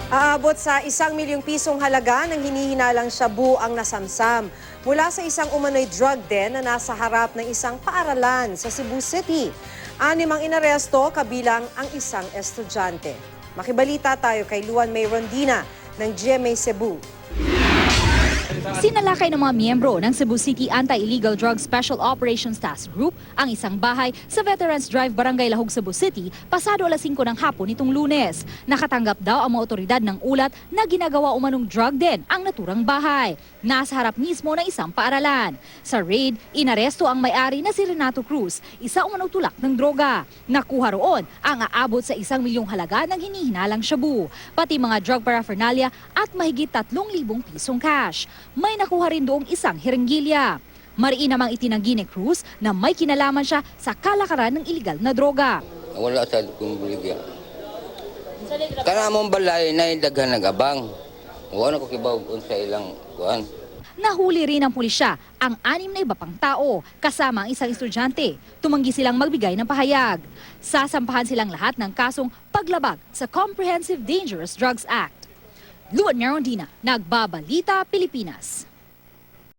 Aabot sa 1 milyong pisong halaga ng hinihinalang shabu ang nasamsam mula sa isang umano'y drug den na nasa harap ng isang paaralan sa Cebu City. 6 ang inaresto kabilang ang isang estudyante. Makibalita tayo kay Luan May Rondina ng GMA Cebu. Sinalakay ng mga miyembro ng Cebu City Anti-Illegal Drug Special Operations Task Group ang isang bahay sa Veterans Drive, Barangay Lahog, Cebu City pasado alas 5 ng hapon nitong Lunes. Nakatanggap daw ang mga otoridad ng ulat na ginagawa umanong drug den ang naturang bahay. Nasa harap mismo ng isang paaralan. Sa raid, inaresto ang may-ari na si Renato Cruz, isa umanong tulak ng droga. Nakuha roon ang aabot sa 1 milyong halaga ng hinihinalang shabu, pati mga drug paraphernalia at mahigit 3,000 pisong cash. May nakuha rin doong isang hiringgilya. Mariin namang itinanggi ni Cruz na may kinalaman siya sa kalakaran ng iligal na droga. Wala sa kong buligya. Kana mong balay na daghan nagabang. Wala ko kibaw sa ilang kuan. Nahuli rin ng pulisya ang 6 na iba pang tao, kasama ang isang estudyante. Tumanggi silang magbigay ng pahayag. Sasampahan silang lahat ng kasong paglabag sa Comprehensive Dangerous Drugs Act. Luan May Rondina, Nagbabalita, Pilipinas.